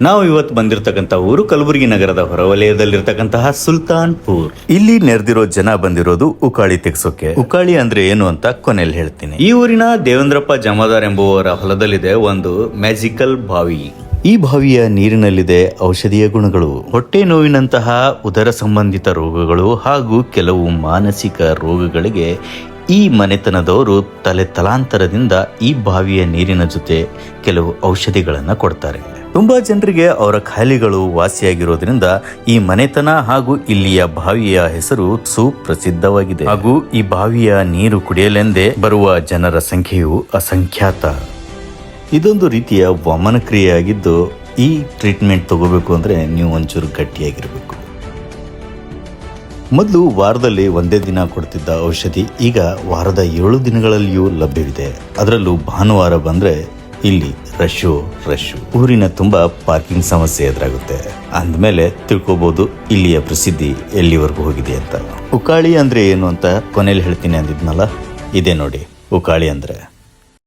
ನಾವು ಇವತ್ತು ಬಂದಿರತಕ್ಕಂತ ಊರು ಕಲಬುರಗಿ ನಗರದ ಹೊರವಲಯದಲ್ಲಿರ್ತಕ್ಕಂತಹ ಸುಲ್ತಾನ್ಪುರ್. ಇಲ್ಲಿ ನೆರೆದಿರೋ ಜನ ಬಂದಿರೋದು ಉಕಾಳಿ ತೆಗ್ಸೋಕೆ. ಉಕಾಳಿ ಅಂದ್ರೆ ಏನು ಅಂತ ಕೊನೆಯಲ್ಲಿ ಹೇಳ್ತೀನಿ. ಈ ಊರಿನ ದೇವೇಂದ್ರಪ್ಪ ಜಮಾದಾರ್ ಎಂಬುವರ ಹೊಲದಲ್ಲಿದೆ ಒಂದು ಮ್ಯಾಜಿಕಲ್ ಬಾವಿ. ಈ ಬಾವಿಯ ನೀರಿನಲ್ಲಿದೆ ಔಷಧೀಯ ಗುಣಗಳು, ಹೊಟ್ಟೆ ನೋವಿನಂತಹ ಉದರ ಸಂಬಂಧಿತ ರೋಗಗಳು ಹಾಗೂ ಕೆಲವು ಮಾನಸಿಕ ರೋಗಗಳಿಗೆ ಈ ಮನೆತನದವರು ತಲಾಂತರದಿಂದ ಈ ಬಾವಿಯ ನೀರಿನ ಜೊತೆ ಕೆಲವು ಔಷಧಿಗಳನ್ನ ಕೊಡ್ತಾರೆ. ತುಂಬಾ ಜನರಿಗೆ ಅವರ ಖಾಯಿಲೆಗಳು ವಾಸಿಯಾಗಿರೋದ್ರಿಂದ ಈ ಮನೆತನ ಹಾಗೂ ಇಲ್ಲಿಯ ಬಾವಿಯ ಹೆಸರು ಸುಪ್ರಸಿದ್ಧವಾಗಿದೆ. ಹಾಗೂ ಈ ಬಾವಿಯ ನೀರು ಕುಡಿಯಲೆಂದೇ ಬರುವ ಜನರ ಸಂಖ್ಯೆಯು ಅಸಂಖ್ಯಾತ. ಇದೊಂದು ರೀತಿಯ ವಮನ ಕ್ರಿಯೆಯಾಗಿದ್ದು, ಈ ಟ್ರೀಟ್ಮೆಂಟ್ ತಗೋಬೇಕು ಅಂದ್ರೆ ನೀವು ಒಂಚೂರು ಗಟ್ಟಿಯಾಗಿರ್ಬೇಕು. ಮೊದಲು ವಾರದಲ್ಲಿ ಒಂದೇ ದಿನ ಕೊಡ್ತಿದ್ದ ಔಷಧಿ ಈಗ ವಾರದ 7 ದಿನಗಳಲ್ಲಿಯೂ ಲಭ್ಯವಿದೆ. ಅದರಲ್ಲೂ ಭಾನುವಾರ ಬಂದ್ರೆ ಇಲ್ಲಿ ರಶ್ಶು. ಊರಿನ ತುಂಬಾ ಪಾರ್ಕಿಂಗ್ ಸಮಸ್ಯೆ ಎದುರಾಗುತ್ತೆ. ಅಂದಮೇಲೆ ತಿಳ್ಕೊಬಹುದು ಇಲ್ಲಿಯ ಪ್ರಸಿದ್ಧಿ ಎಲ್ಲಿವರೆಗೂ ಹೋಗಿದೆ ಅಂತ. ಉಕಾಳಿ ಅಂದ್ರೆ ಏನು ಅಂತ ಕೊನೆಯಲ್ಲಿ ಹೇಳ್ತೀನಿ ಅಂದಿದ್ನಲ್ಲ, ಇದೇ ನೋಡಿ ಉಕಾಳಿ ಅಂದ್ರೆ.